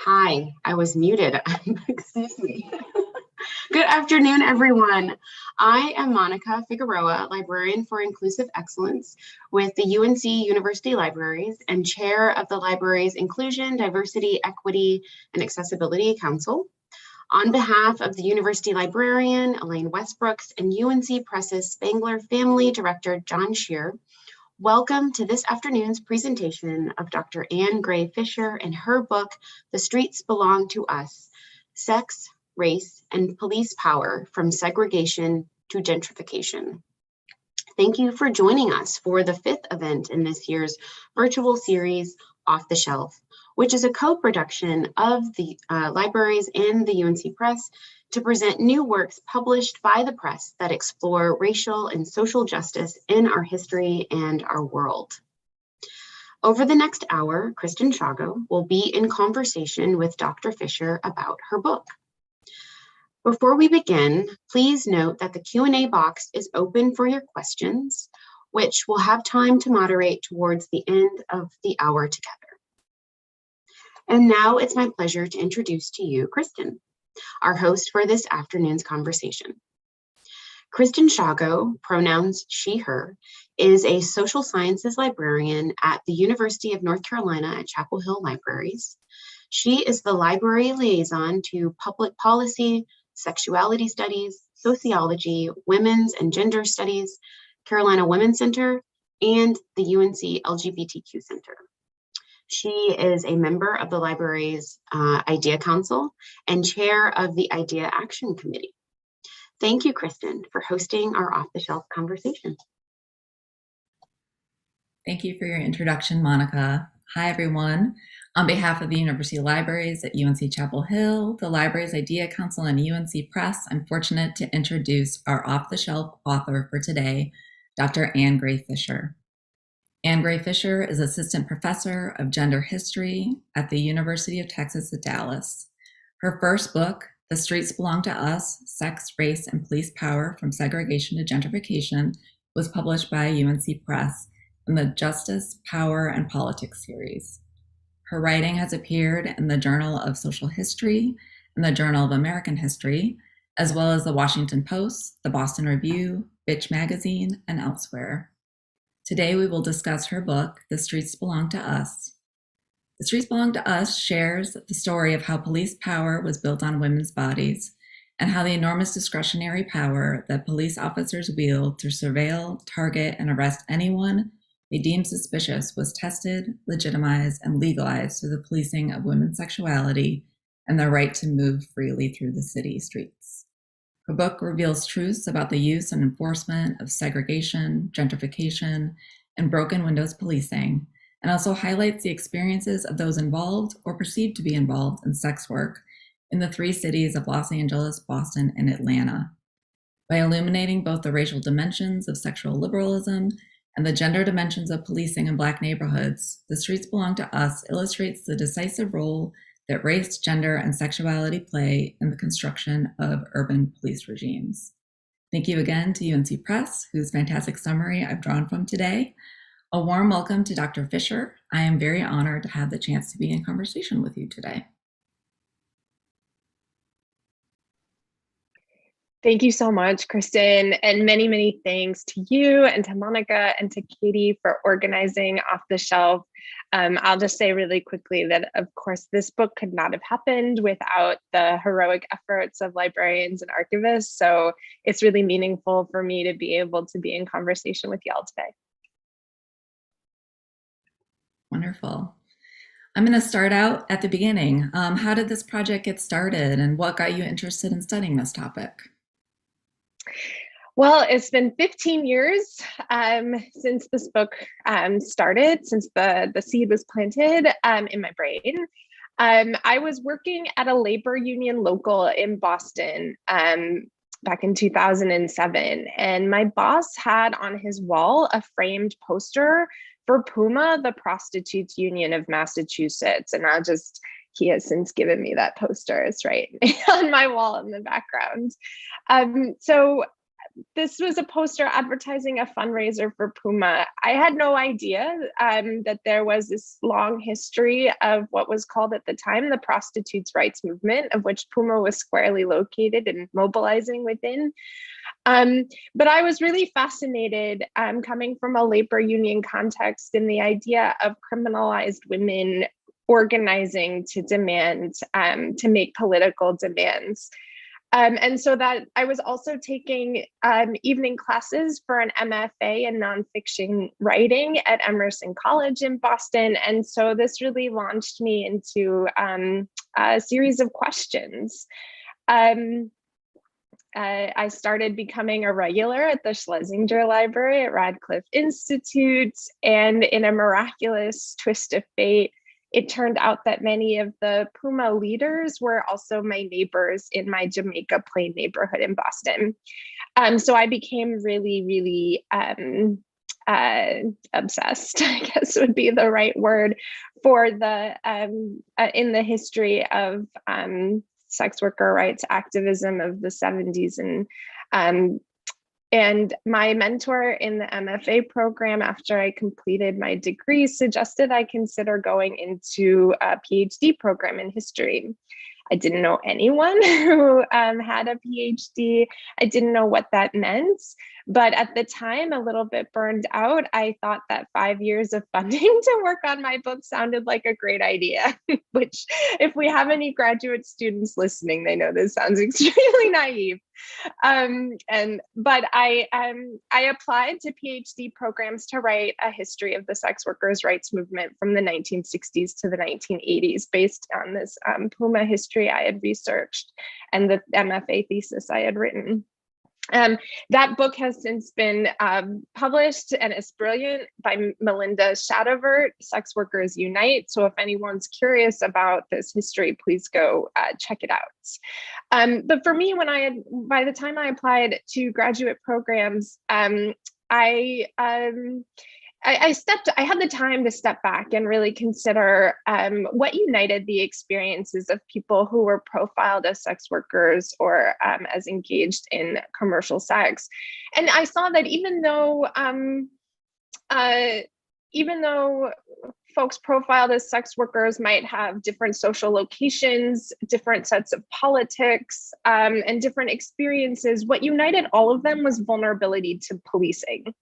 Hi, I was muted. Excuse me. Good afternoon, everyone. I am Monica Figueroa, Librarian for Inclusive Excellence with the UNC University Libraries and Chair of the library's Inclusion, Diversity, Equity, and Accessibility Council. On behalf of the University Librarian, Elaine Westbrooks, and UNC Press's Spangler Family Director, John Shear, welcome to this afternoon's presentation of Dr. Anne Gray Fischer and her book, The Streets Belong to Us: Sex, Race, and Police Power from Segregation to Gentrification. Thank you for joining us for the fifth event in this year's virtual series, Off the Shelf, which is a co-production of the libraries and the UNC Press to present new works published by the press that explore racial and social justice in our history and our world. Over the next hour, Kristen Shago will be in conversation with Dr. Fischer about her book. Before we begin, please note that the Q&A box is open for your questions, which we'll have time to moderate towards the end of the hour together. And now it's my pleasure to introduce to you Kristen, our host for this afternoon's conversation. Kristen Shago, pronouns she, her, is a social sciences librarian at the University of North Carolina at Chapel Hill Libraries. She is the library liaison to public policy, sexuality studies, sociology, women's and gender studies, Carolina Women's Center, and the UNC LGBTQ Center. She is a member of the library's Idea Council and chair of the Idea Action Committee. Thank you, Kristen, for hosting our off-the-shelf conversation. Thank you for your introduction, Monica. Hi, everyone. On behalf of the University Libraries at UNC Chapel Hill, the library's Idea Council, and UNC Press, I'm fortunate to introduce our off-the-shelf author for today, Dr. Anne Gray Fischer. Anne Gray Fischer is Assistant Professor of Gender History at the University of Texas at Dallas. Her first book, The Streets Belong to Us: Sex, Race, and Police Power from Segregation to Gentrification, was published by UNC Press in the Justice, Power, and Politics series. Her writing has appeared in the Journal of Social History and the Journal of American History, as well as the Washington Post, the Boston Review, Bitch Magazine, and elsewhere. Today, we will discuss her book, The Streets Belong to Us. The Streets Belong to Us shares the story of how police power was built on women's bodies and how the enormous discretionary power that police officers wield to surveil, target, and arrest anyone they deemed suspicious was tested, legitimized, and legalized through the policing of women's sexuality and their right to move freely through the city streets. Her book reveals truths about the use and enforcement of segregation, gentrification, and broken windows policing, and also highlights the experiences of those involved or perceived to be involved in sex work in the three cities of Los Angeles, Boston, and Atlanta. By illuminating both the racial dimensions of sexual liberalism and the gender dimensions of policing in Black neighborhoods, The Streets Belong to Us illustrates the decisive role that race, gender, and sexuality play in the construction of urban police regimes. Thank you again to UNC Press, whose fantastic summary I've drawn from today. A warm welcome to Dr. Fischer. I am very honored to have the chance to be in conversation with you today. Thank you so much, Kristen, and many, many thanks to you and to Monica and to Katie for organizing Off the Shelf. I'll just say really quickly that, of course, this book could not have happened without the heroic efforts of librarians and archivists. So it's really meaningful for me to be able to be in conversation with y'all today. Wonderful. I'm going to start out at the beginning. How did this project get started, and what got you interested in studying this topic? Well, it's been 15 years since this book started, since the seed was planted in my brain. I was working at a labor union local in Boston back in 2007, and my boss had on his wall a framed poster for PUMA, the Prostitutes Union of Massachusetts. And he has since given me that poster. It's right on my wall in the background. So this was a poster advertising a fundraiser for Puma. I had no idea that there was this long history of what was called at the time the prostitutes' rights movement, of which Puma was squarely located and mobilizing within. But I was really fascinated coming from a labor union context in the idea of criminalized women organizing to demand, to make political demands. And so that I was also taking evening classes for an MFA in nonfiction writing at Emerson College in Boston. And so this really launched me into a series of questions. I started becoming a regular at the Schlesinger Library at Radcliffe Institute, and in a miraculous twist of fate, it turned out that many of the Puma leaders were also my neighbors in my Jamaica Plain neighborhood in Boston. So I became really, really obsessed, I guess would be the right word, for the in the history of sex worker rights activism of the 70s. And my mentor in the MFA program, after I completed my degree, suggested I consider going into a PhD program in history. I didn't know anyone who had a PhD. I didn't know what that meant. But at the time, a little bit burned out, I thought that 5 years of funding to work on my book sounded like a great idea, which if we have any graduate students listening, they know this sounds extremely naive. But I applied to PhD programs to write a history of the sex workers' rights movement from the 1960s to the 1980s, based on this Puma history I had researched and the MFA thesis I had written. That book has since been published, and it's brilliant, by Melinda Shadowvert, Sex Workers Unite. So if anyone's curious about this history, please go check it out. But for me, by the time I applied to graduate programs, I had the time to step back and really consider what united the experiences of people who were profiled as sex workers or as engaged in commercial sex. And I saw that even though folks profiled as sex workers might have different social locations, different sets of politics, and different experiences, what united all of them was vulnerability to policing.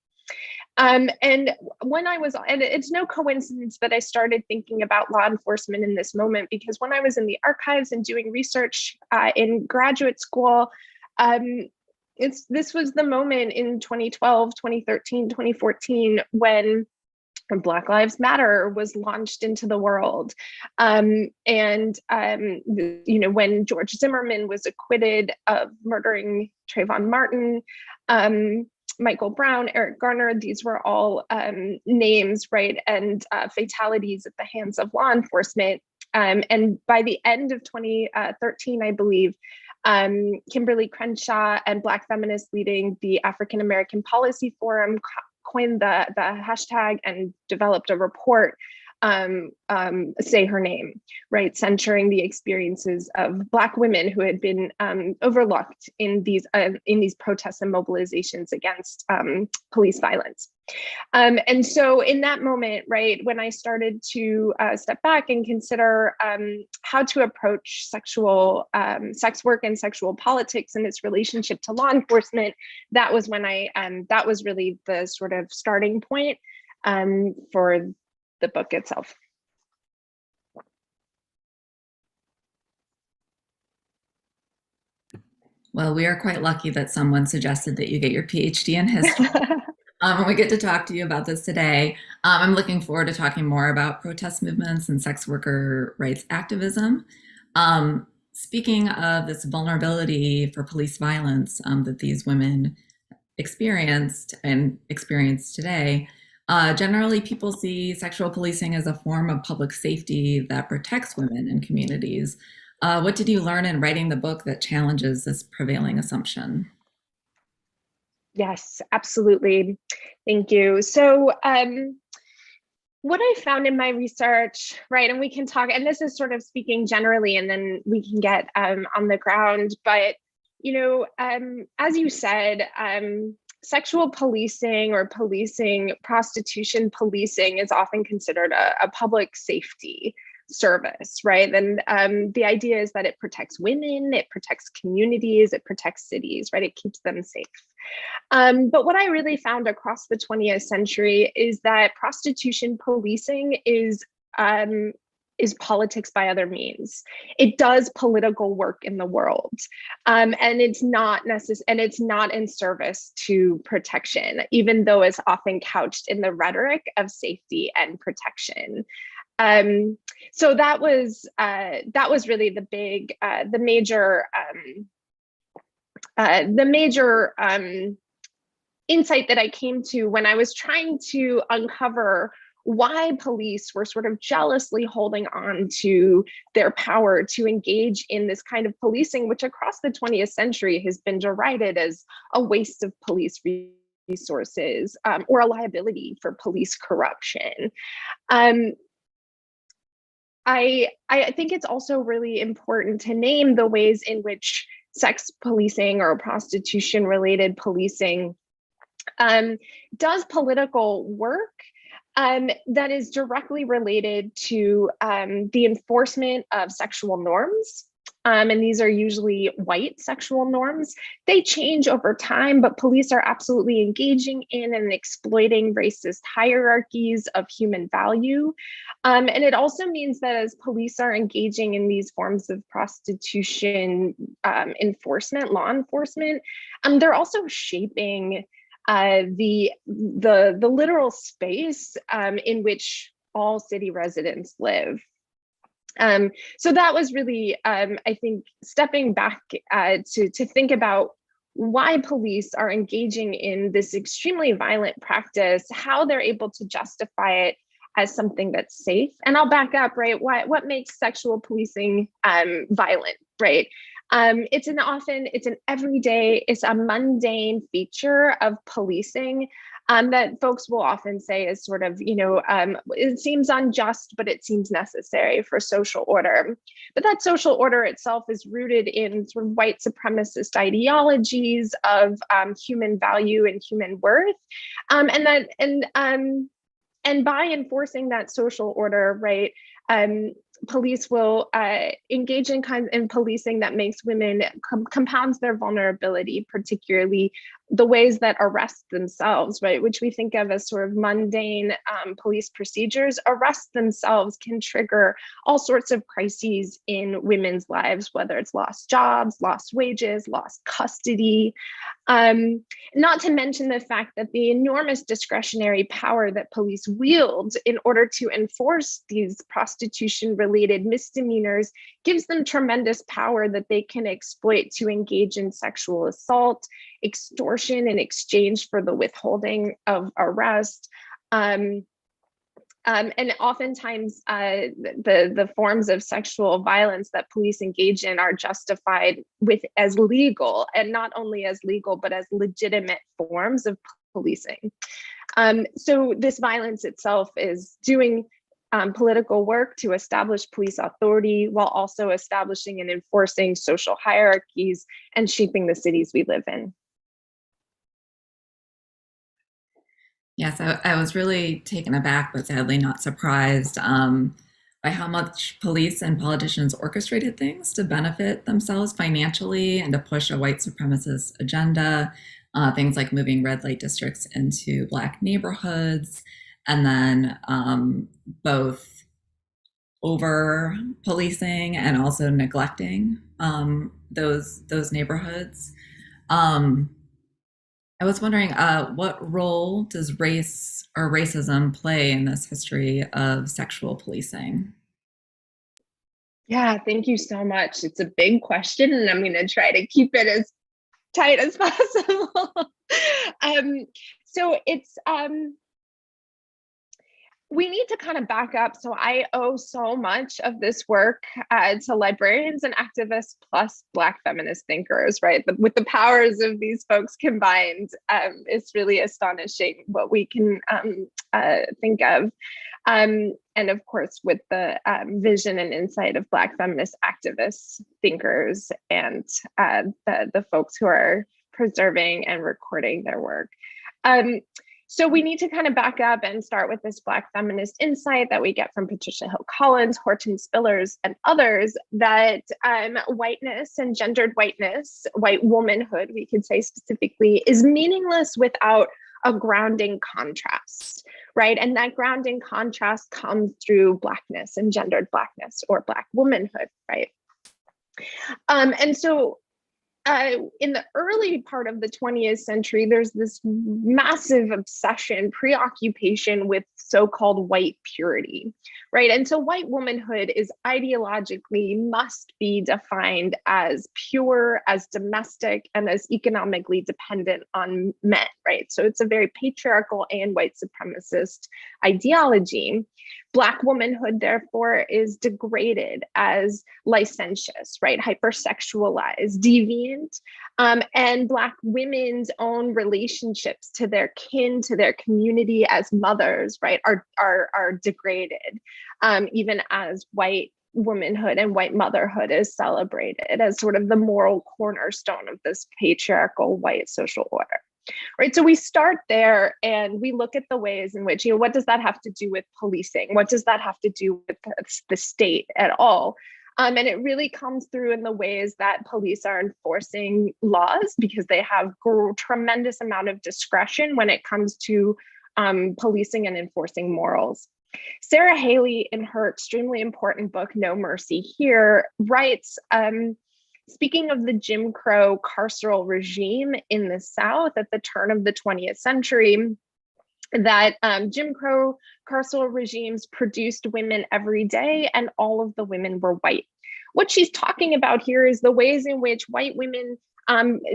And it's no coincidence that I started thinking about law enforcement in this moment, because when I was in the archives and doing research in graduate school, this was the moment in 2012, 2013, 2014, when Black Lives Matter was launched into the world. When George Zimmerman was acquitted of murdering Trayvon Martin, Michael Brown, Eric Garner, these were all names, right, and fatalities at the hands of law enforcement. And by the end of 2013, I believe, Kimberly Crenshaw and Black feminists leading the African American Policy Forum coined the hashtag and developed a report, Say Her Name, right, centering the experiences of Black women who had been overlooked in these protests and mobilizations against police violence. And so in that moment, right, when I started to step back and consider how to approach sex work and sexual politics and its relationship to law enforcement, that was when that was really the sort of starting point for the book itself. Well, we are quite lucky that someone suggested that you get your PhD in history. And we get to talk to you about this today. I'm looking forward to talking more about protest movements and sex worker rights activism. Speaking of this vulnerability for police violence that these women experienced and experience today, generally people see sexual policing as a form of public safety that protects women and communities. What did you learn in writing the book that challenges this prevailing assumption? Yes, absolutely. Thank you. So what I found in my research, right, and we can talk, and this is sort of speaking generally, and then we can get on the ground, but As you said, sexual policing or prostitution policing is often considered a public safety service, right? And the idea is that it protects women, it protects communities, it protects cities, right? It keeps them safe. But what I really found across the 20th century is that prostitution policing is politics by other means. It does political work in the world, and it's not in service to protection, even though it's often couched in the rhetoric of safety and protection. So that was really the major insight that I came to when I was trying to uncover why police were sort of jealously holding on to their power to engage in this kind of policing, which across the 20th century has been derided as a waste of police resources or a liability for police corruption. I think it's also really important to name the ways in which sex policing or prostitution related policing does political work that is directly related to the enforcement of sexual norms. And these are usually white sexual norms. They change over time, but police are absolutely engaging in and exploiting racist hierarchies of human value. And it also means that as police are engaging in these forms of prostitution enforcement, law enforcement, they're also shaping the literal space in which all city residents live. So that was really, I think, stepping back to think about why police are engaging in this extremely violent practice, how they're able to justify it as something that's safe. And I'll back up, right? What makes sexual policing violent, right? It's an everyday, it's a mundane feature of policing that folks will often say is sort of, it seems unjust, but it seems necessary for social order. But that social order itself is rooted in sort of white supremacist ideologies of human value and human worth, and by enforcing that social order, right, police will engage in policing that makes women compounds their vulnerability, particularly the ways that arrests themselves, right, which we think of as sort of mundane police procedures. Arrests themselves can trigger all sorts of crises in women's lives, whether it's lost jobs, lost wages, lost custody. Not to mention the fact that the enormous discretionary power that police wield in order to enforce these prostitution-related misdemeanors gives them tremendous power that they can exploit to engage in sexual assault, extortion in exchange for the withholding of arrest. And oftentimes the forms of sexual violence that police engage in are justified as legal, and not only as legal, but as legitimate forms of policing. So this violence itself is doing political work to establish police authority while also establishing and enforcing social hierarchies and shaping the cities we live in. Yes, I was really taken aback, but sadly not surprised by how much police and politicians orchestrated things to benefit themselves financially and to push a white supremacist agenda. Things like moving red light districts into Black neighborhoods, and then both over policing and also neglecting those neighborhoods. I was wondering, what role does race or racism play in this history of sexual policing? Yeah, thank you so much. It's a big question, and I'm going to try to keep it as tight as possible. So it's, we need to kind of back up. So I owe so much of this work to librarians and activists plus Black feminist thinkers, right? With the powers of these folks combined, it's really astonishing what we can think of. And of course, with the vision and insight of Black feminist activists, thinkers, and the folks who are preserving and recording their work. So we need to kind of back up and start with this Black feminist insight that we get from Patricia Hill Collins, Horton Spillers, and others, that whiteness and gendered whiteness, white womanhood, we could say specifically, is meaningless without a grounding contrast, right? And that grounding contrast comes through Blackness and gendered Blackness, or Black womanhood, right? And so in the early part of the 20th century, there's this massive obsession, preoccupation with so-called white purity, right? And so white womanhood is ideologically must be defined as pure, as domestic, and as economically dependent on men, right? So it's a very patriarchal and white supremacist ideology. Black womanhood, therefore, is degraded as licentious, right? Hypersexualized, deviant, and Black women's own relationships to their kin, to their community as mothers, right, are degraded, even as white womanhood and white motherhood is celebrated as sort of the moral cornerstone of this patriarchal white social order. Right, so we start there and we look at the ways in which, what does that have to do with policing? What does that have to do with the state at all? And it really comes through in the ways that police are enforcing laws, because they have a tremendous amount of discretion when it comes to policing and enforcing morals. Sarah Haley, in her extremely important book, No Mercy Here, writes, speaking of the Jim Crow carceral regime in the South at the turn of the 20th century, that Jim Crow carceral regimes produced women every day, and all of the women were white. What she's talking about here is the ways in which white women,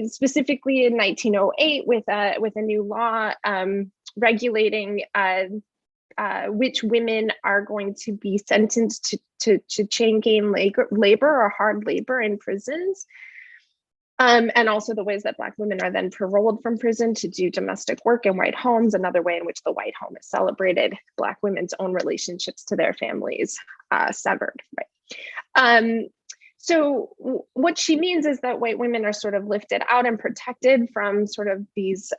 specifically in 1908 with a new law regulating which women are going to be sentenced to chain gang labor or hard labor in prisons. And also the ways that Black women are then paroled from prison to do domestic work in white homes, another way in which the white home is celebrated, Black women's own relationships to their families severed, right? So what she means is that white women are sort of lifted out and protected from sort of these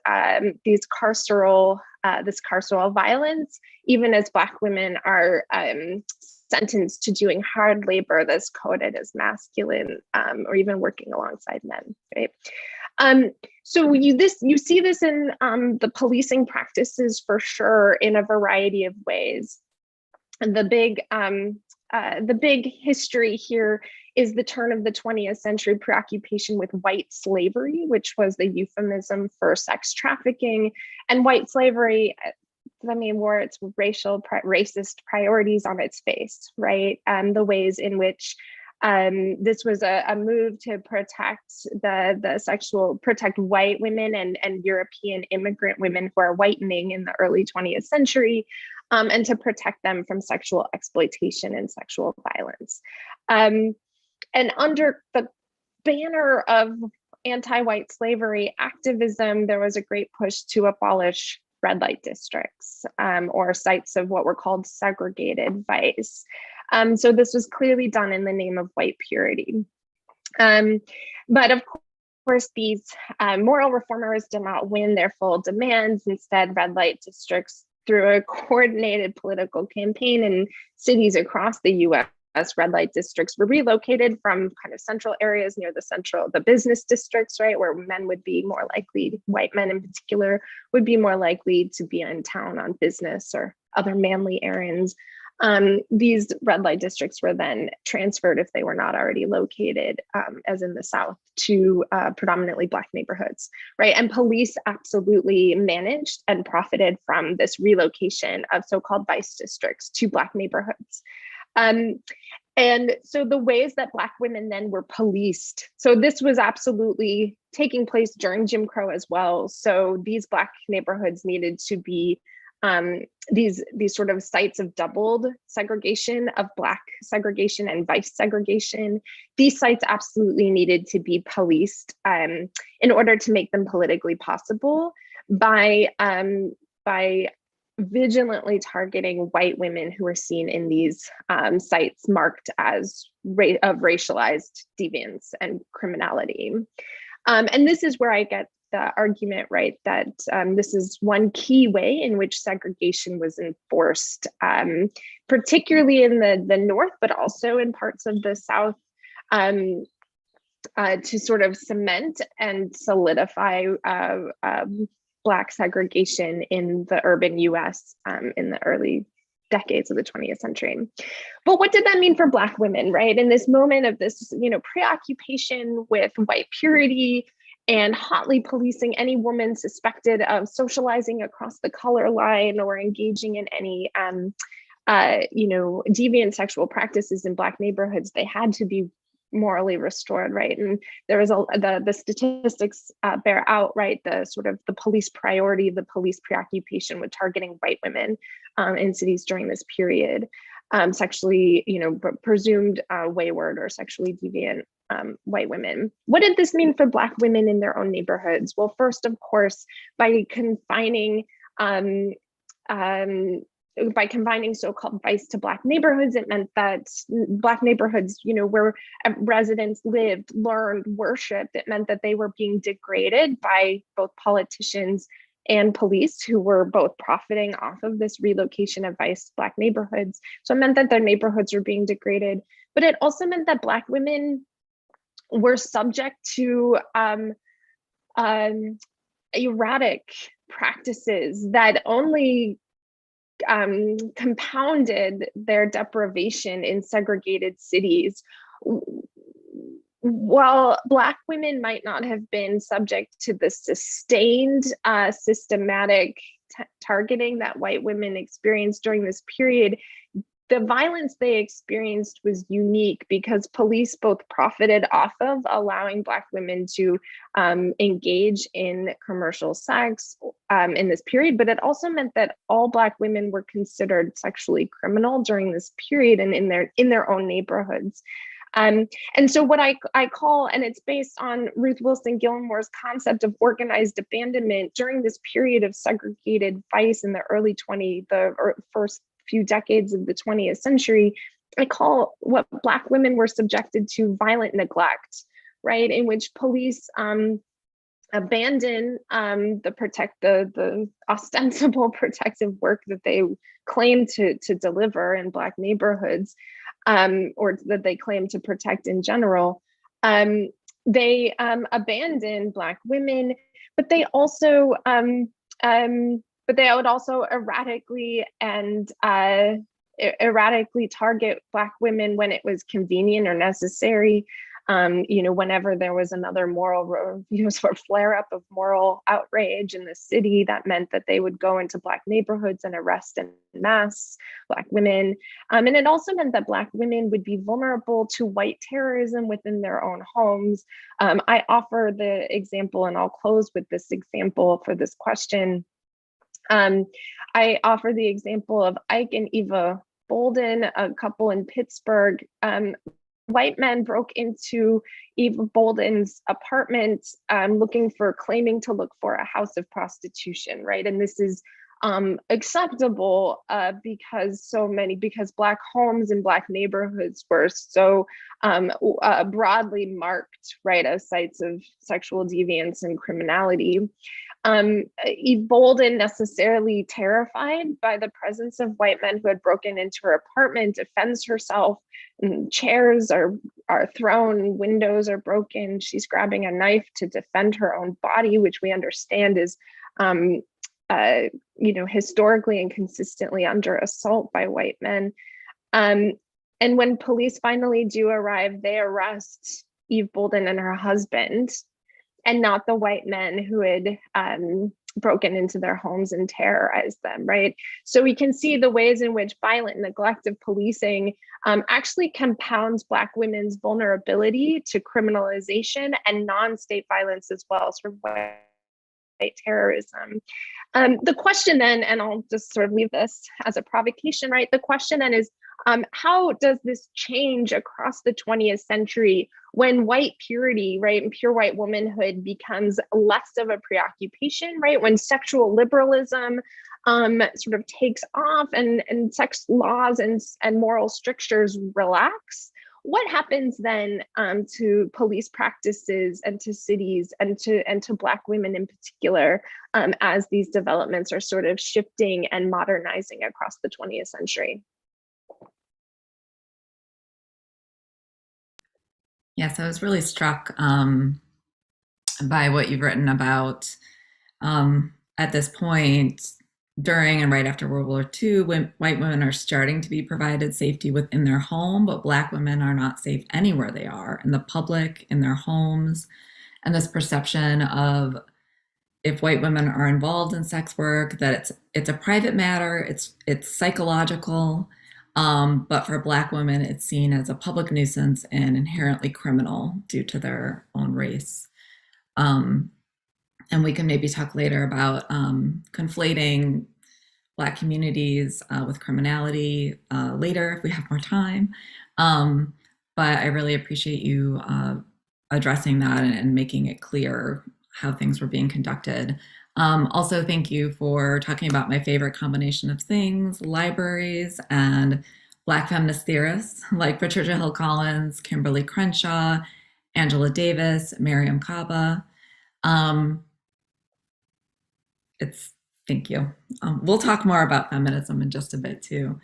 carceral violence, even as Black women are sentenced to doing hard labor that's coded as masculine, or even working alongside men, right? So you see this in the policing practices for sure in a variety of ways. And the big history here is the turn of the 20th century preoccupation with white slavery, which was the euphemism for sex trafficking. And white slavery, wore its racist priorities on its face, right? And the ways in which this was a move to protect protect white women and European immigrant women who are whitening in the early 20th century, and to protect them from sexual exploitation and sexual violence. And under the banner of anti-white slavery activism, there was a great push to abolish red light districts, or sites of what were called segregated vice. So this was clearly done in the name of white purity. But of course, these moral reformers did not win their full demands. Instead, red light districts, through a coordinated political campaign in cities across the US, red light districts were relocated from kind of central areas near the business districts, right, where men would be more likely, white men in particular, would be more likely to be in town on business or other manly errands. These red light districts were then transferred, if they were not already located, as in the South, to predominantly Black neighborhoods, right? And police absolutely managed and profited from this relocation of so-called vice districts to Black neighborhoods. And so the ways that Black women then were policed, so this was absolutely taking place during Jim Crow as well. So these Black neighborhoods needed to be these sort of sites of doubled segregation, of Black segregation and vice segregation. These sites absolutely needed to be policed in order to make them politically possible by vigilantly targeting white women who were seen in these sites marked as of racialized deviance and criminality. And this is where I get the argument, right, that this is one key way in which segregation was enforced, particularly in the North, but also in parts of the South, to sort of cement and solidify Black segregation in the urban US in the early decades of the 20th century. But what did that mean for Black women, right? In this moment of this, preoccupation with white purity and hotly policing any woman suspected of socializing across the color line or engaging in any, deviant sexual practices in Black neighborhoods, they had to be morally restored, right? And there was the statistics bear out, right, the sort of the police priority, the police preoccupation with targeting white women in cities during this period, sexually, presumed wayward or sexually deviant white women. What did this mean for Black women in their own neighborhoods? Well, first, of course, by confining so-called vice to Black neighborhoods, it meant that Black neighborhoods, where residents lived, learned, worshiped, it meant that they were being degraded by both politicians and police, who were both profiting off of this relocation of vice to Black neighborhoods. So it meant that their neighborhoods were being degraded, but it also meant that Black women were subject to erratic practices that only compounded their deprivation in segregated cities. While Black women might not have been subject to the sustained systematic targeting that white women experienced during this period, the violence they experienced was unique because police both profited off of allowing Black women to engage in commercial sex in this period, but it also meant that all Black women were considered sexually criminal during this period and in their own neighborhoods. And so what I call, and it's based on Ruth Wilson Gilmore's concept of organized abandonment during this period of segregated vice in the first few decades of the 20th century, I call what Black women were subjected to violent neglect, right? In which police abandon the ostensible protective work that they claim to deliver in Black neighborhoods, or that they claim to protect in general. They abandon Black women, but they also would also erratically target Black women when it was convenient or necessary. Whenever there was another moral, sort of flare up of moral outrage in the city, that meant that they would go into Black neighborhoods and arrest en masse Black women. And it also meant that Black women would be vulnerable to white terrorism within their own homes. I offer the example, and I'll close with this example for this question. I offer the example of Ike and Eva Bolden, a couple in Pittsburgh. White men broke into Eva Bolden's apartment, claiming to look for a house of prostitution, right? And this is acceptable because Black homes and Black neighborhoods were so broadly marked, right, as sites of sexual deviance and criminality. Eve Bolden, necessarily terrified by the presence of white men who had broken into her apartment, defends herself. And chairs are thrown, windows are broken. She's grabbing a knife to defend her own body, which we understand is, historically and consistently under assault by white men. And when police finally do arrive, they arrest Eve Bolden and her husband, and not the white men who had broken into their homes and terrorized them, right? So we can see the ways in which violent neglect of policing actually compounds Black women's vulnerability to criminalization and non-state violence as well, sort of white terrorism. The question then, and I'll just sort of leave this as a provocation, right? The question then is, how does this change across the 20th century when white purity, right, and pure white womanhood becomes less of a preoccupation, right? When sexual liberalism sort of takes off and sex laws and moral strictures relax, what happens then to police practices and to cities and to Black women in particular as these developments are sort of shifting and modernizing across the 20th century? Yes, I was really struck by what you've written about at this point. During and right after World War II, when white women are starting to be provided safety within their home, but Black women are not safe anywhere they are, in the public, in their homes. And this perception of, if white women are involved in sex work, that it's a private matter, it's psychological, but for Black women, it's seen as a public nuisance and inherently criminal due to their own race. And we can maybe talk later about conflating Black communities with criminality later if we have more time. But I really appreciate you addressing that and making it clear how things were being conducted. Also, thank you for talking about my favorite combination of things, libraries and Black feminist theorists like Patricia Hill Collins, Kimberly Crenshaw, Angela Davis, Miriam Kaba. Thank you. We'll talk more about feminism in just a bit too.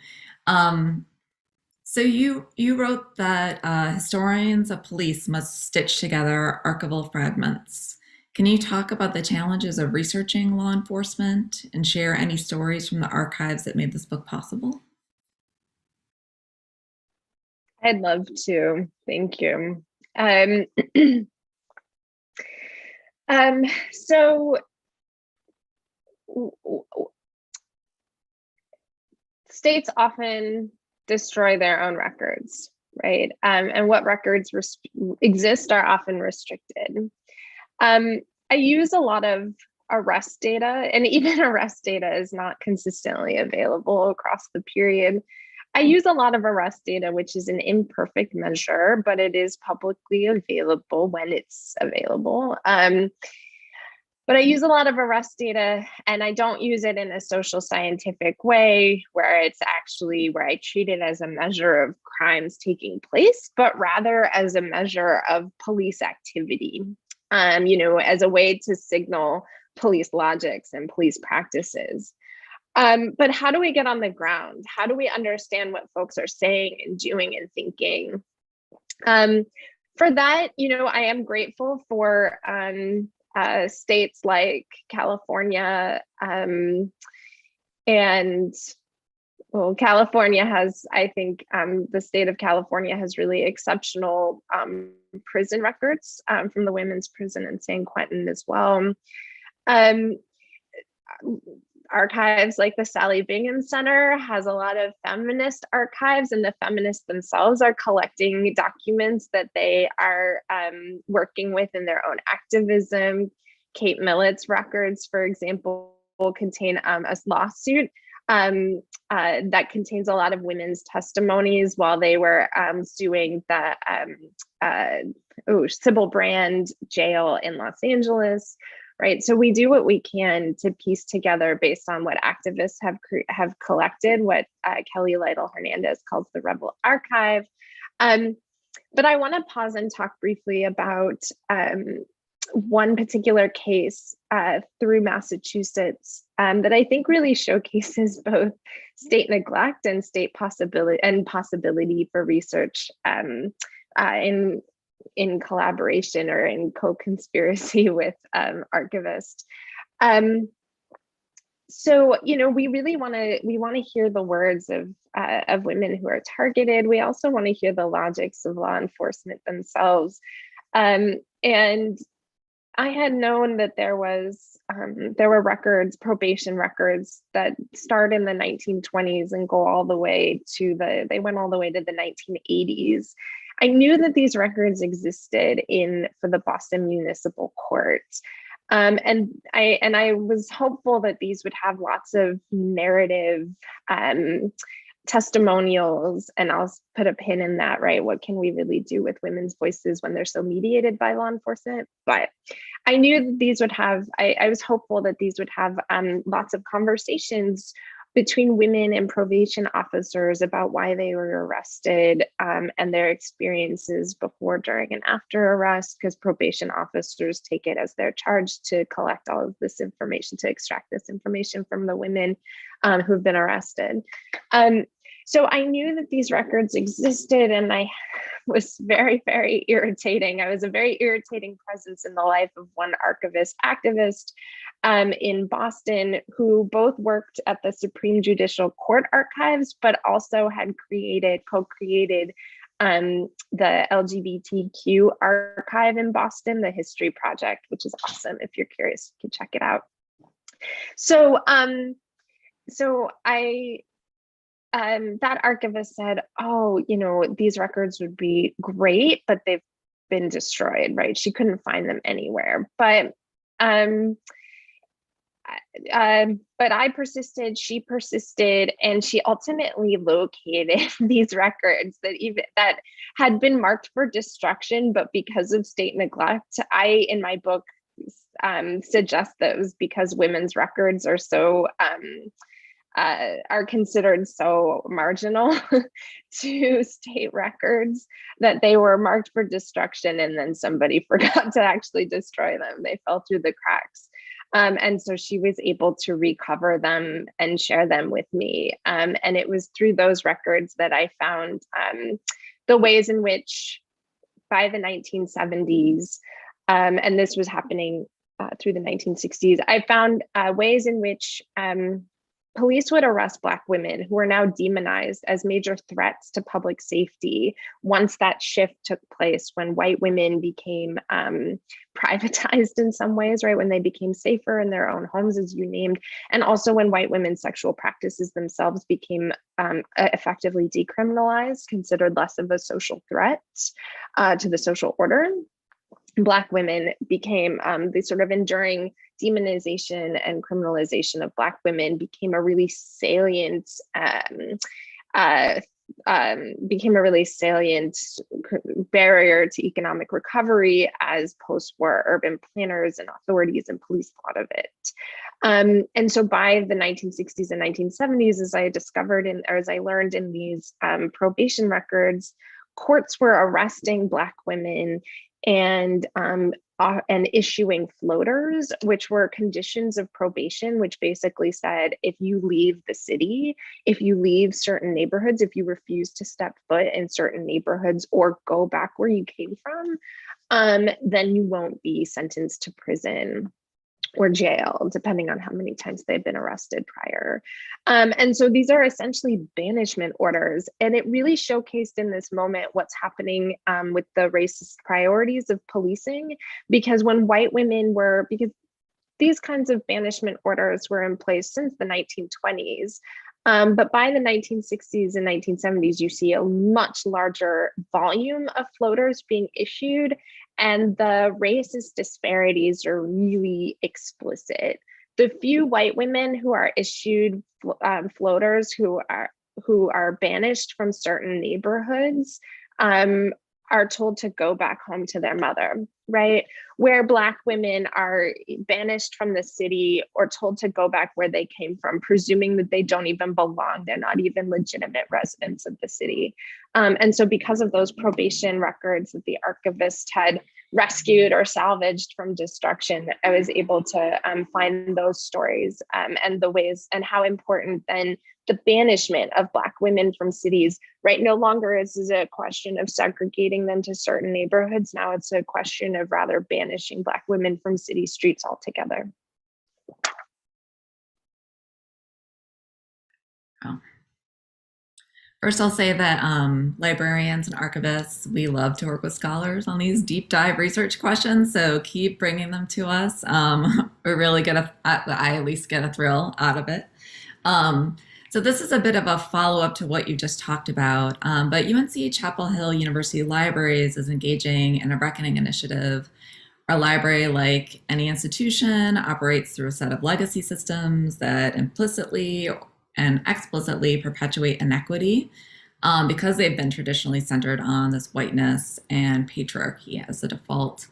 So you wrote that historians of police must stitch together archival fragments. Can you talk about the challenges of researching law enforcement and share any stories from the archives that made this book possible? I'd love to. Thank you. So states often destroy their own records, right? And what records exist are often restricted. I use a lot of arrest data, and even arrest data is not consistently available across the period. I use a lot of arrest data, which is an imperfect measure, but it is publicly available when it's available. But I use a lot of arrest data, and I don't use it in a social scientific way where it's actually where I treat it as a measure of crimes taking place, but rather as a measure of police activity, as a way to signal police logics and police practices. But how do we get on the ground? How do we understand what folks are saying and doing and thinking? For that, I am grateful for states like California, and well, California has, I think, the state of California has really exceptional prison records from the women's prison in San Quentin as well. Archives like the Sally Bingham Center has a lot of feminist archives, and the feminists themselves are collecting documents that they are working with in their own activism. Kate Millett's records, for example, contain a lawsuit that contains a lot of women's testimonies while they were suing the Sybil Brand jail in Los Angeles. Right, so we do what we can to piece together based on what activists have collected, what Kelly Lytle Hernandez calls the Rebel Archive. But I want to pause and talk briefly about one particular case through Massachusetts that I think really showcases both state neglect and state possibility for research in collaboration or in co-conspiracy with archivists. So, we really want to hear the words of women who are targeted. We also want to hear the logics of law enforcement themselves. And I had known that there were records, probation records that start in the 1920s and go all the way to they went all the way to the 1980s. I knew that these records existed for the Boston Municipal Court. And I was hopeful that these would have lots of narrative testimonials, and I'll put a pin in that, right? What can we really do with women's voices when they're so mediated by law enforcement? But I knew that these would have, I was hopeful that these would have lots of conversations between women and probation officers about why they were arrested and their experiences before, during, and after arrest, because probation officers take it as their charge to collect all of this information, to extract this information from the women who've been arrested. So I knew that these records existed, and I was very, very irritating. I was a very irritating presence in the life of one archivist activist in Boston, who both worked at the Supreme Judicial Court archives, but also had co-created the LGBTQ archive in Boston, the History Project, which is awesome. If you're curious, you can check it out. So, that archivist said, oh, these records would be great, but they've been destroyed, right? She couldn't find them anywhere. But I persisted, she persisted, and she ultimately located these records that had been marked for destruction, but because of state neglect, I, in my book, suggest that it was because women's records are so are considered so marginal to state records that they were marked for destruction, and then somebody forgot to actually destroy them. They fell through the cracks. And so she was able to recover them and share them with me. And it was through those records that I found the ways in which, by the 1970s, and this was happening through the 1960s, I found ways in which police would arrest Black women who are now demonized as major threats to public safety once that shift took place, when white women became privatized in some ways, right? When they became safer in their own homes, as you named, and also when white women's sexual practices themselves became effectively decriminalized, considered less of a social threat to the social order. Black women became the sort of enduring demonization and criminalization of Black women became a really salient barrier to economic recovery as post-war urban planners and authorities and police thought of it. And so by the 1960s and 1970s, as I discovered or as I learned in these probation records, courts were arresting Black women and issuing floaters, which were conditions of probation, which basically said, if you leave the city, if you leave certain neighborhoods, if you refuse to step foot in certain neighborhoods or go back where you came from, then you won't be sentenced to prison or jail, depending on how many times they've been arrested prior. And so these are essentially banishment orders. And it really showcased in this moment what's happening with the racist priorities of policing, because when white women because these kinds of banishment orders were in place since the 1920s. But by the 1960s and 1970s, you see a much larger volume of floaters being issued, and the racist disparities are really explicit. The few white women who are issued floaters who are banished from certain neighborhoods are told to go back home to their mother, right? Where Black women are banished from the city or told to go back where they came from, presuming that they don't even belong. They're not even legitimate residents of the city. And so because of those probation records that the archivist had rescued or salvaged from destruction, I was able to find those stories and the ways and how important then the banishment of Black women from cities, right? No longer is it a question of segregating them to certain neighborhoods. Now it's a question of rather banishing Black women from city streets altogether. Oh. First, I'll say that librarians and archivists, we love to work with scholars on these deep dive research questions, so keep bringing them to us. We really I at least get a thrill out of it. So this is a bit of a follow-up to what you just talked about, but UNC Chapel Hill University Libraries is engaging in a reckoning initiative. Our library, like any institution, operates through a set of legacy systems that implicitly and explicitly perpetuate inequity because they've been traditionally centered on this whiteness and patriarchy as the default.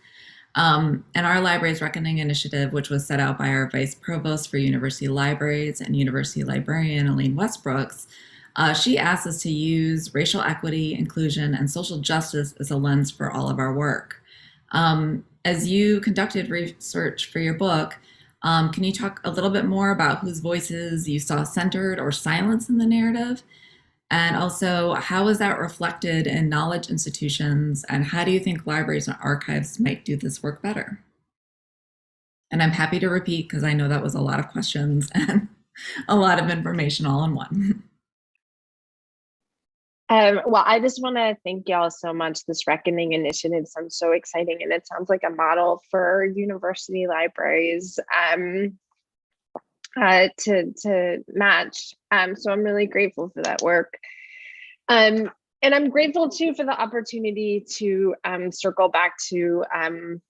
And our Libraries Reckoning initiative, which was set out by our Vice Provost for University Libraries and University Librarian Elaine Westbrooks, she asked us to use racial equity, inclusion, and social justice as a lens for all of our work. As you conducted research for your book, can you talk a little bit more about whose voices you saw centered or silenced in the narrative? And also, how is that reflected in knowledge institutions? And how do you think libraries and archives might do this work better? And I'm happy to repeat because I know that was a lot of questions and a lot of information all in one. Well, I just want to thank y'all so much. This Reckoning initiative sounds so exciting, and it sounds like a model for university libraries to match. So I'm really grateful for that work. And I'm grateful too for the opportunity to circle back to an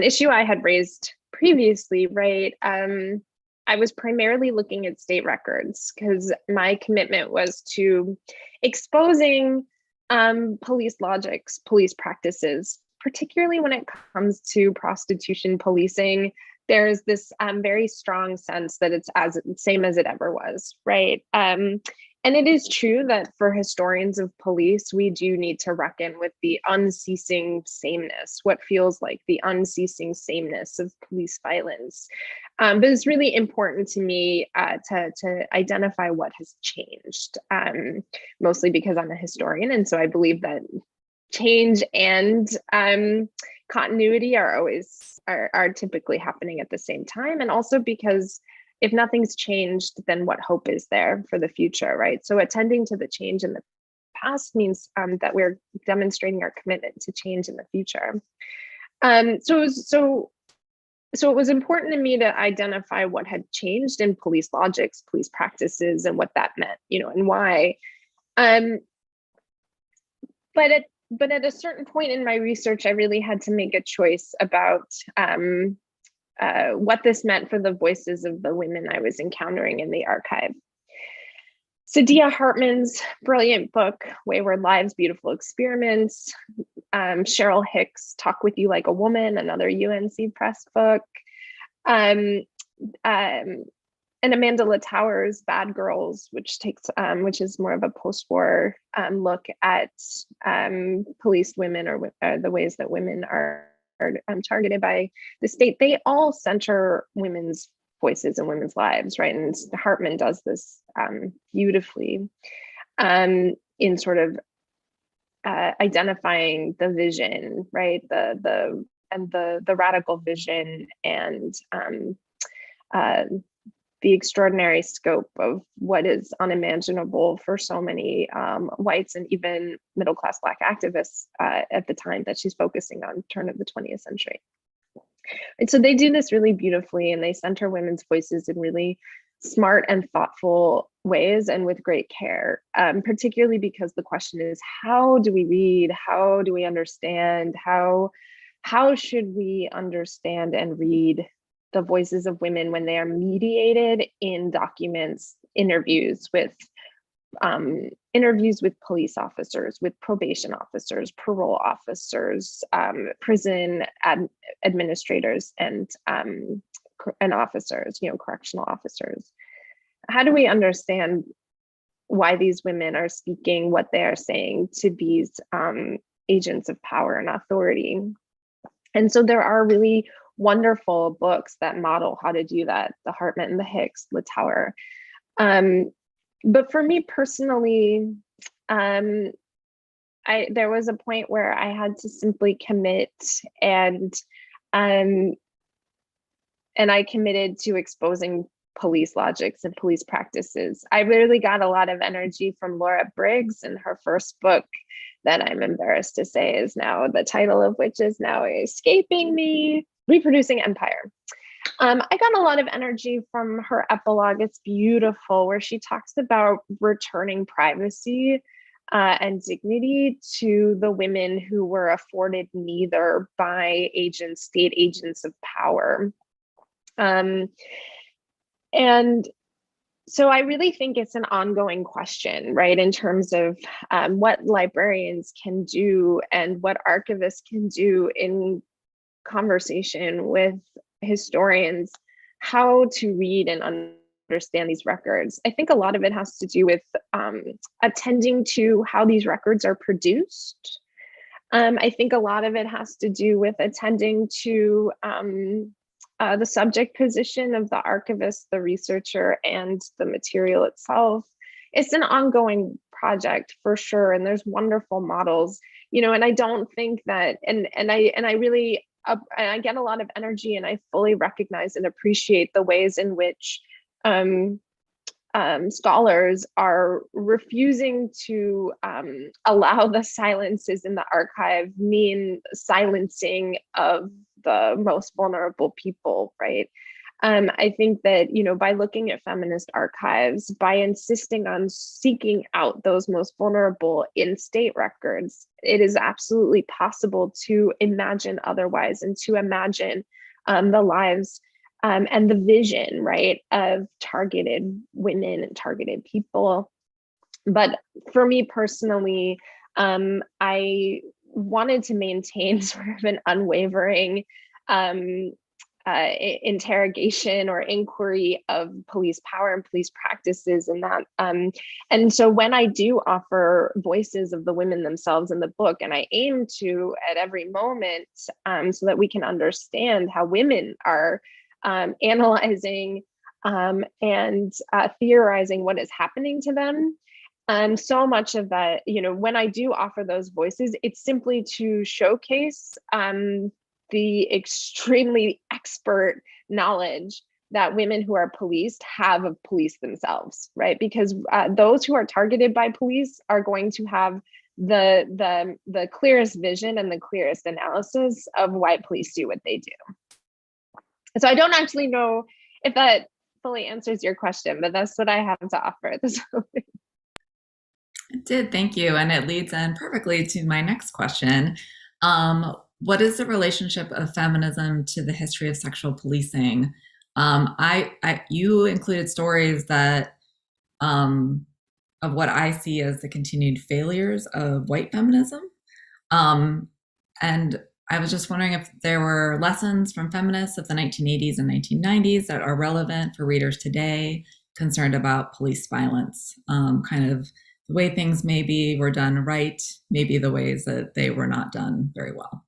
issue I had raised previously, right? I was primarily looking at state records because my commitment was to exposing police logics, police practices, particularly when it comes to prostitution policing. There's this very strong sense that it's as same as it ever was, right? And it is true that for historians of police, we do need to reckon with the unceasing sameness, what feels like the unceasing sameness of police violence. But it's really important to me to identify what has changed, mostly because I'm a historian. And so I believe that change and continuity are typically happening at the same time. And also because if nothing's changed, then what hope is there for the future, right? So attending to the change in the past means that we're demonstrating our commitment to change in the future. So it was important to me to identify what had changed in police logics, police practices, and what that meant, and why. But at a certain point in my research, I really had to make a choice about what this meant for the voices of the women I was encountering in the archive. Saidiya Hartman's brilliant book, Wayward Lives, Beautiful Experiments, Cheryl Hicks' Talk With You Like a Woman, another UNC Press book, and Amanda Latower's Bad Girls, which is more of a post-war look at policed women or the ways that women are targeted by the state. They all center women's voices and women's lives, right? And Hartman does this beautifully in sort of identifying the vision, right? The radical vision and the extraordinary scope of what is unimaginable for so many whites and even middle-class Black activists at the time that she's focusing on, turn of the 20th century. And so they do this really beautifully, and they center women's voices in really smart and thoughtful ways and with great care, particularly because the question is, how do we read? How do we understand? How should we understand and read the voices of women when they are mediated in documents, interviews with police officers, with probation officers, parole officers, prison administrators, and officers, correctional officers? How do we understand why these women are speaking what they are saying to these agents of power and authority? And so there are really wonderful books that model how to do that, the Hartman, the Hicks, Latower. But for me personally, there was a point where I had to simply commit, and I committed to exposing police logics and police practices. I really got a lot of energy from Laura Briggs in her first book that I'm embarrassed to say is now, the title of which is now escaping me, Reproducing Empire. I got a lot of energy from her epilogue. It's beautiful, where she talks about returning privacy and dignity to the women who were afforded neither by state agents of power. And So I really think it's an ongoing question, right, in terms of what librarians can do and what archivists can do in conversation with historians, how to read and understand these records. I think a lot of it has to do with attending to how these records are produced. I think a lot of it has to do with attending to the subject position of the archivist, the researcher, and the material itself. It's an ongoing project for sure, and there's wonderful models, and I don't think that, and I really, I get a lot of energy, and I fully recognize and appreciate the ways in which scholars are refusing to allow the silences in the archive mean silencing of the most vulnerable people, right? I think that, by looking at feminist archives, by insisting on seeking out those most vulnerable in state records, it is absolutely possible to imagine otherwise and to imagine the lives and the vision, right, of targeted women and targeted people. But for me personally, I wanted to maintain sort of an unwavering interrogation or inquiry of police power and police practices, and that. And so when I do offer voices of the women themselves in the book, and I aim to at every moment, so that we can understand how women are analyzing and theorizing what is happening to them. So much of that, when I do offer those voices, it's simply to showcase the extremely expert knowledge that women who are policed have of police themselves, right? Because those who are targeted by police are going to have the clearest vision and the clearest analysis of why police do what they do. So I don't actually know if that fully answers your question, but that's what I have to offer at this moment. It did, thank you. And it leads in perfectly to my next question. What is the relationship of feminism to the history of sexual policing? You included stories that of what I see as the continued failures of white feminism. And I was just wondering if there were lessons from feminists of the 1980s and 1990s that are relevant for readers today, concerned about police violence, kind of the way things maybe were done right, maybe the ways that they were not done very well.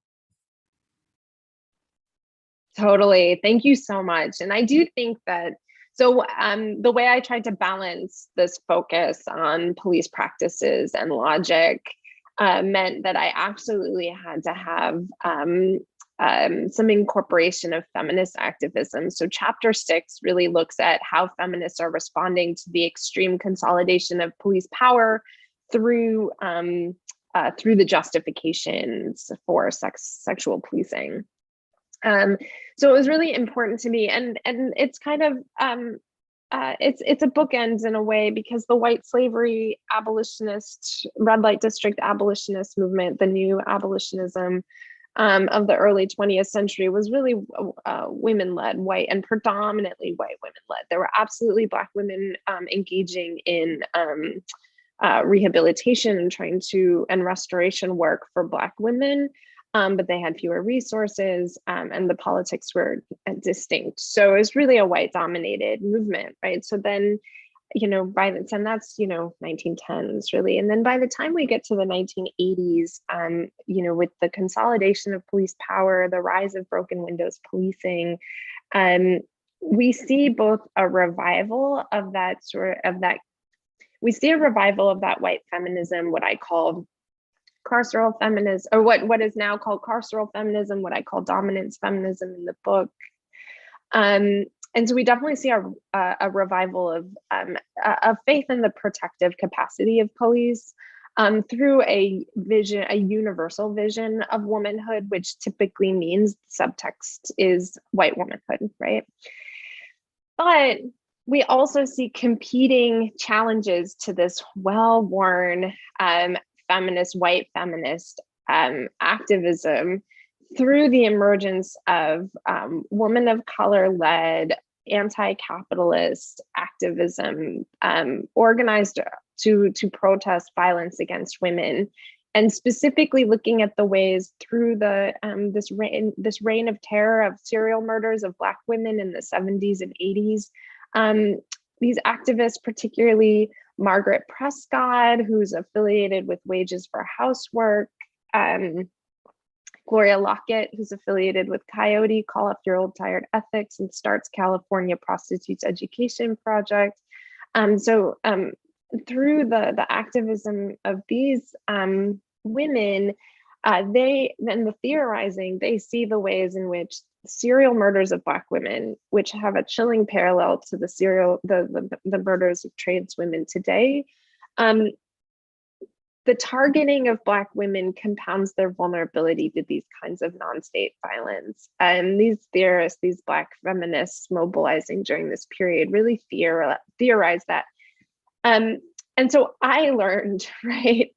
Totally. Thank you so much. And I do think that, so the way I tried to balance this focus on police practices and logic meant that I absolutely had to have some incorporation of feminist activism. So chapter 6 really looks at how feminists are responding to the extreme consolidation of police power through the justifications for sexual policing. So it was really important to me, and it's kind of it's a bookends in a way, because the white slavery abolitionist, red light district abolitionist movement, the new abolitionism of the early 20th century was really women-led, white, and predominantly white women-led. There were absolutely Black women engaging in rehabilitation and restoration work for Black women. But they had fewer resources, and the politics were distinct. So it was really a white-dominated movement, right? So then, by the time that's 1910s really, and then by the time we get to the 1980s, with the consolidation of police power, the rise of broken windows policing, we see both a revival of that white feminism, what I call carceral feminism, or what is now called carceral feminism, what I call dominance feminism in the book. And so we definitely see a revival of faith in the protective capacity of police through a universal vision of womanhood, which typically means subtext is white womanhood, right? But we also see competing challenges to this well-worn white feminist activism through the emergence of women of color-led anti-capitalist activism organized to protest violence against women, and specifically looking at the ways through the this reign of terror of serial murders of Black women in the 70s and 80s. These activists, particularly Margaret Prescott, who's affiliated with Wages for Housework, Gloria Lockett, who's affiliated with Coyote, Call Up Your Old Tired Ethics, and starts California Prostitutes Education Project. Through the activism of these women, the theorizing, they see the ways in which serial murders of Black women, which have a chilling parallel to the murders of trans women today, the targeting of Black women compounds their vulnerability to these kinds of non-state violence. And these theorists, these Black feminists mobilizing during this period, really theorize that. And so I learned, right,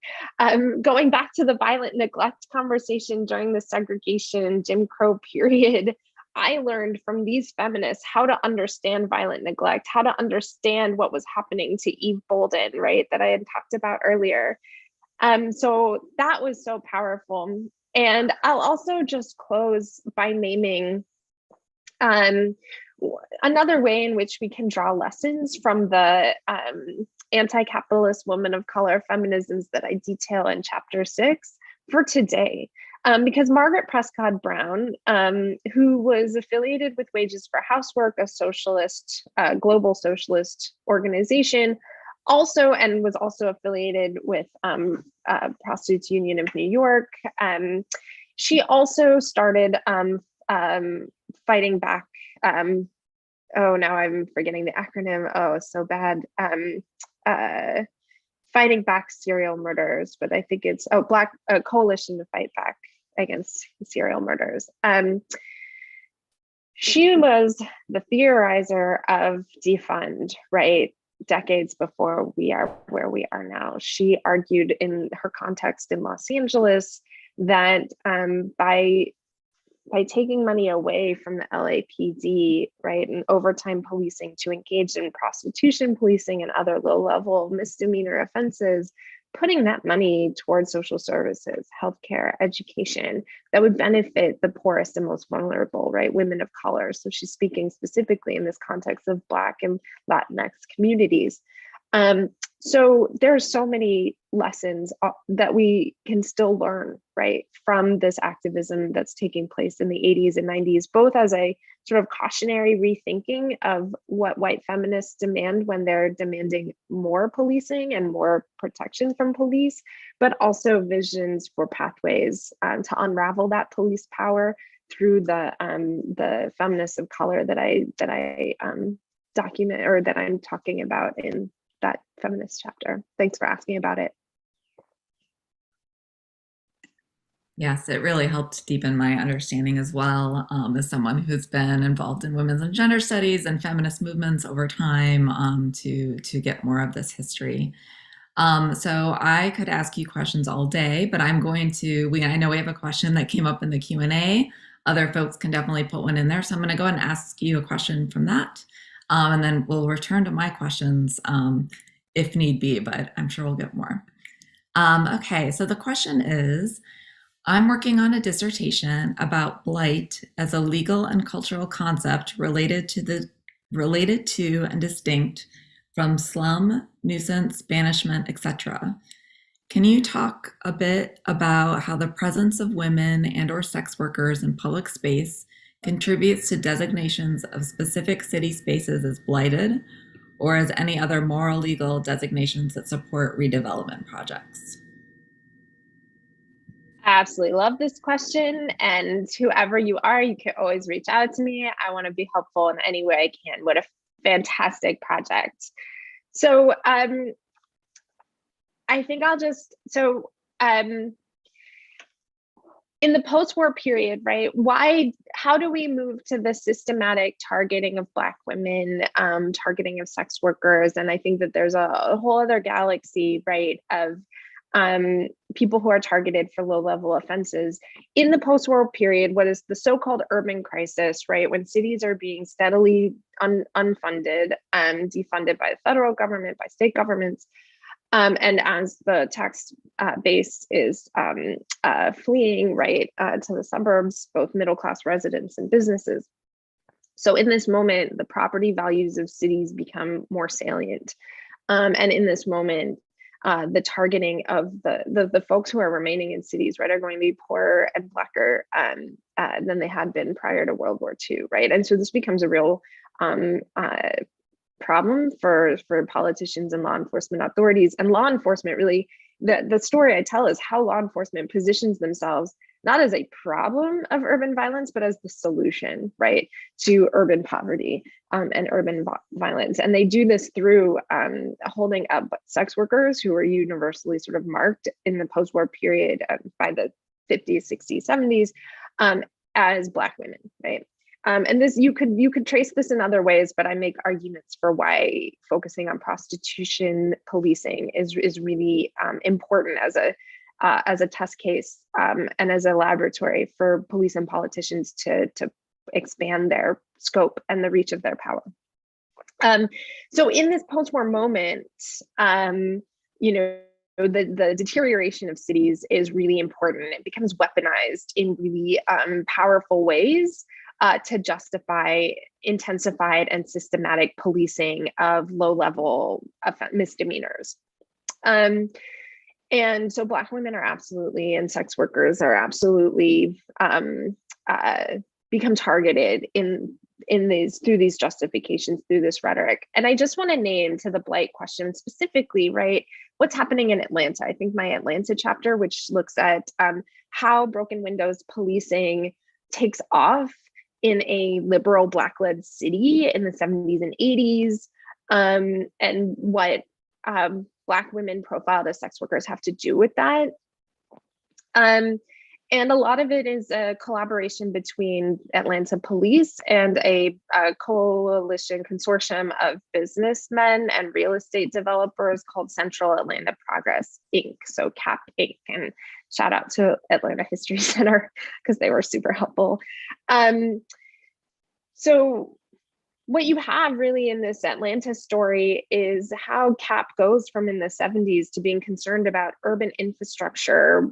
going back to the violent neglect conversation during the segregation Jim Crow period, I learned from these feminists how to understand violent neglect, how to understand what was happening to Eve Bolden, right, that I had talked about earlier. So that was so powerful. And I'll also just close by naming another way in which we can draw lessons from the anti-capitalist woman of color feminisms that I detail in chapter 6 for today. Because Margaret Prescott Brown, who was affiliated with Wages for Housework, a socialist, global socialist organization, and was also affiliated with Prostitutes Union of New York. She also started fighting back. Now I'm forgetting the acronym. Oh, so bad. Fighting back serial murders, but I think it's Black Coalition to Fight Back Against Serial Murders. She was the theorizer of defund, right? Decades before we are where we are now. She argued in her context in Los Angeles that by taking money away from the LAPD, right, and overtime policing to engage in prostitution policing and other low-level misdemeanor offenses, putting that money towards social services, healthcare, education, that would benefit the poorest and most vulnerable, right, women of color. So she's speaking specifically in this context of Black and Latinx communities. So there are so many lessons that we can still learn, right, from this activism that's taking place in the 80s and 90s, both as a sort of cautionary rethinking of what white feminists demand when they're demanding more policing and more protection from police, but also visions for pathways to unravel that police power through the feminists of color that I document, or that I'm talking about in that feminist chapter. Thanks for asking about it. Yes, it really helped deepen my understanding as well, as someone who's been involved in women's and gender studies and feminist movements over time, to get more of this history. So I could ask you questions all day, but I'm going to, I know we have a question that came up in the Q&A. Other folks can definitely put one in there. So I'm going to go ahead and ask you a question from that. And then we'll return to my questions if need be, but I'm sure we'll get more. Okay, so the question is, I'm working on a dissertation about blight as a legal and cultural concept related to and distinct from slum, nuisance, banishment, etc. Can you talk a bit about how the presence of women and/or sex workers in public space contributes to designations of specific city spaces as blighted, or as any other moral legal designations that support redevelopment projects? Absolutely love this question. And whoever you are, you can always reach out to me. I want to be helpful in any way I can. What a fantastic project. So I think in the post-war period, right, how do we move to the systematic targeting of Black women, targeting of sex workers? And I think that there's a whole other galaxy, right, of people who are targeted for low-level offenses. In the post-war period, what is the so-called urban crisis, right? When cities are being steadily unfunded and defunded by the federal government, by state governments, and as the tax base is fleeing, right, to the suburbs, both middle-class residents and businesses. So in this moment, the property values of cities become more salient. And in this moment, the targeting of the folks who are remaining in cities, right, are going to be poorer and blacker than they had been prior to World War II, right? And so this becomes a real problem for politicians and law enforcement authorities. And law enforcement really, the story I tell is how law enforcement positions themselves not as a problem of urban violence, but as the solution, right, to urban poverty and urban violence. And they do this through holding up sex workers who are universally sort of marked in the post-war period by the 50s, 60s, 70s as Black women, right? And this you could trace this in other ways, but I make arguments for why focusing on prostitution policing is really important as a test case and as a laboratory for police and politicians to expand their scope and the reach of their power. So in this post-war moment, the deterioration of cities is really important. It becomes weaponized in really powerful ways to justify intensified and systematic policing of low-level misdemeanors. And so Black women are absolutely, and sex workers are absolutely become targeted through these justifications, through this rhetoric. And I just want to name, to the blight question specifically, right, what's happening in Atlanta. I think my Atlanta chapter, which looks at how broken windows policing takes off in a liberal Black-led city in the 70s and 80s, and what Black women profiled as sex workers have to do with that. And a lot of it is a collaboration between Atlanta police and a coalition consortium of businessmen and real estate developers called Central Atlanta Progress, Inc., so CAP Inc., and shout out to Atlanta History Center because they were super helpful. So what you have really in this Atlanta story is how CAP goes from in the 70s to being concerned about urban infrastructure,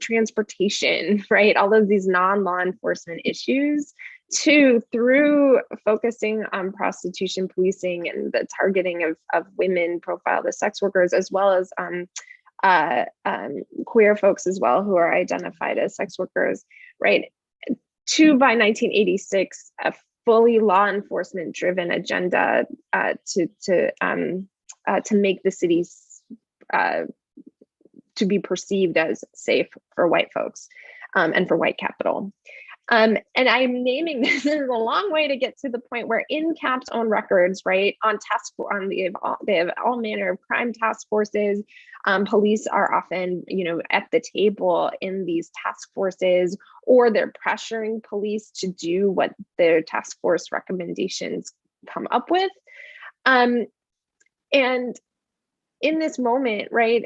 transportation, right? All of these non-law enforcement issues, to through focusing on prostitution policing and the targeting of women profiled as sex workers, as well as queer folks as well who are identified as sex workers, right? To by 1986, a fully law enforcement driven agenda to make the cities to be perceived as safe for white folks and for white capital. And I'm naming this is a long way to get to the point where in CAP's own records, right, they have all manner of crime task forces. Police are often, at the table in these task forces, or they're pressuring police to do what their task force recommendations come up with. And in this moment, right,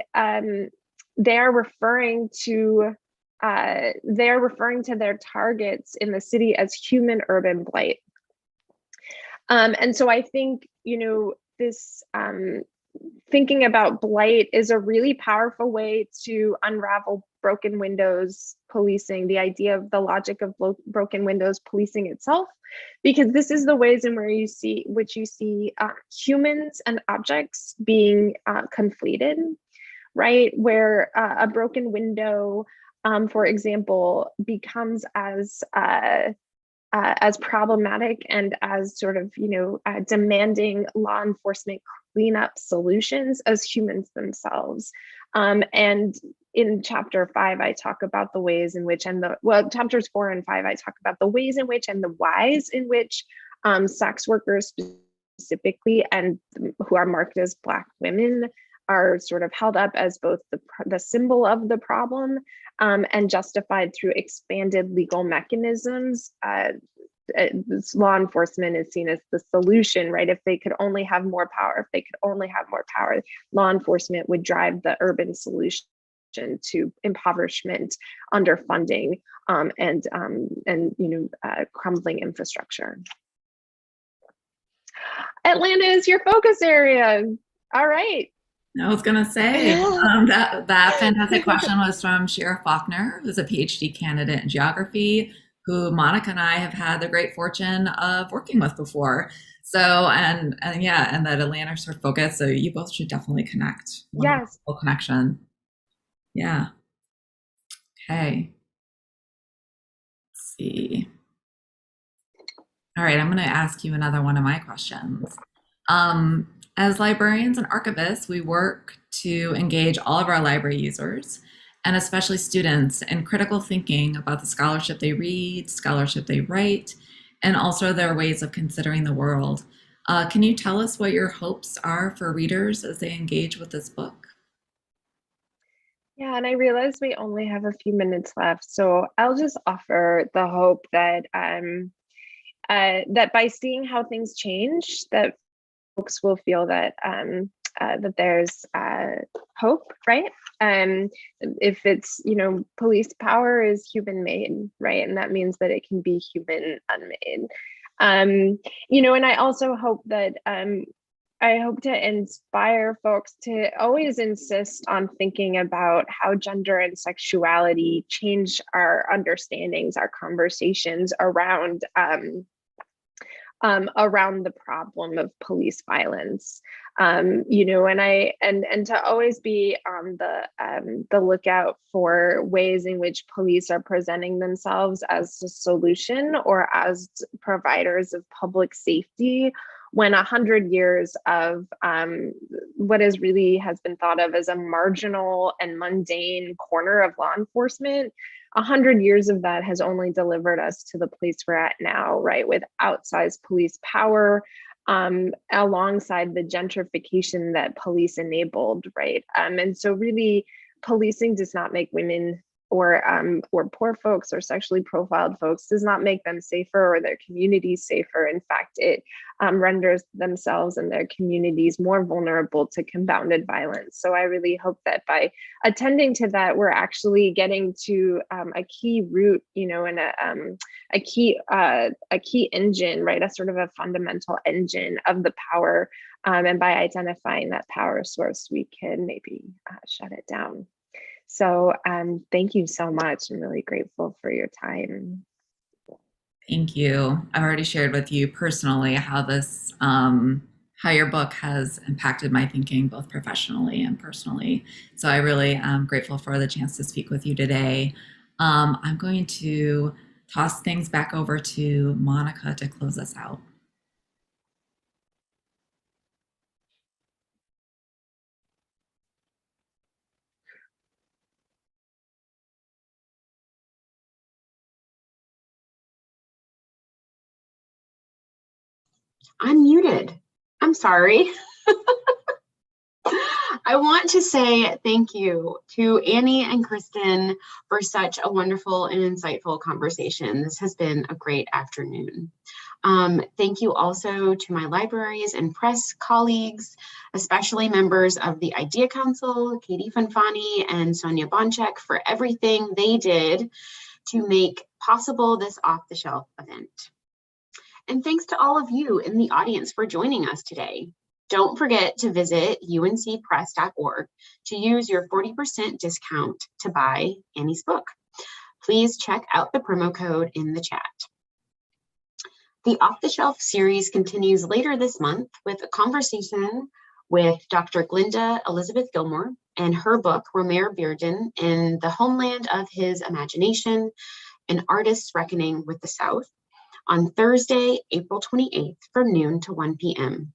they're referring to their targets in the city as human urban blight. And so I think, this thinking about blight is a really powerful way to unravel broken windows policing, the idea of the logic of broken windows policing itself, because this is the ways in which you see humans and objects being conflated, right? Where a broken window, for example, becomes as problematic and as sort of, demanding law enforcement cleanup solutions as humans themselves. And in chapter 5, I talk about the ways in which, chapters 4 and 5, I talk about the ways in which and the whys in which sex workers specifically, and who are marked as Black women, are sort of held up as both the symbol of the problem and justified through expanded legal mechanisms. Law enforcement is seen as the solution, right? If they could only have more power, law enforcement would drive the urban solution to impoverishment, underfunding, and crumbling infrastructure. Atlanta is your focus area. All right. I was going to say that fantastic question was from Shira Faulkner, who's a PhD candidate in geography, who Monica and I have had the great fortune of working with before. So, and that Atlanta is her focus. So you both should definitely connect. Yes. Connection. Yeah. Okay. Let's see. All right, I'm going to ask you another one of my questions. As librarians and archivists, we work to engage all of our library users, and especially students, in critical thinking about the scholarship they read, scholarship they write, and also their ways of considering the world. Can you tell us what your hopes are for readers as they engage with this book? Yeah, and I realize we only have a few minutes left, so I'll just offer the hope that that by seeing how things change, that folks will feel that that there's hope, right? If it's, police power is human made, right? And that means that it can be human unmade. And I also hope that I hope to inspire folks to always insist on thinking about how gender and sexuality change our understandings, our conversations around around the problem of police violence, and to always be on the lookout for ways in which police are presenting themselves as a solution or as providers of public safety, when 100 years of what has been thought of as a marginal and mundane corner of law enforcement, 100 years of that has only delivered us to the place we're at now, right? With outsized police power, alongside the gentrification that police enabled, right? And so really, policing does not make women or poor folks or sexually profiled folks, does not make them safer or their communities safer. In fact, it renders themselves and their communities more vulnerable to compounded violence. So I really hope that by attending to that, we're actually getting to a key root, and a key engine, right? A sort of a fundamental engine of the power. And by identifying that power source, we can maybe shut it down. So thank you so much. I'm really grateful for your time. Thank you. I've already shared with you personally how how your book has impacted my thinking, both professionally and personally. So I really am grateful for the chance to speak with you today. I'm going to toss things back over to Monica to close us out. I'm muted. I'm sorry. I want to say thank you to Annie and Kristen for such a wonderful and insightful conversation. This has been a great afternoon. Thank you also to my libraries and press colleagues, especially members of the Idea Council, Katie Fanfani and Sonia Bonchek, for everything they did to make possible this off-the-shelf event. And thanks to all of you in the audience for joining us today. Don't forget to visit uncpress.org to use your 40% discount to buy Annie's book. Please check out the promo code in the chat. The Off the Shelf series continues later this month with a conversation with Dr. Glinda Elizabeth Gilmore and her book, Romer Bearden in the Homeland of His Imagination, An Artist's Reckoning with the South, on Thursday, April 28th from noon to 1 p.m.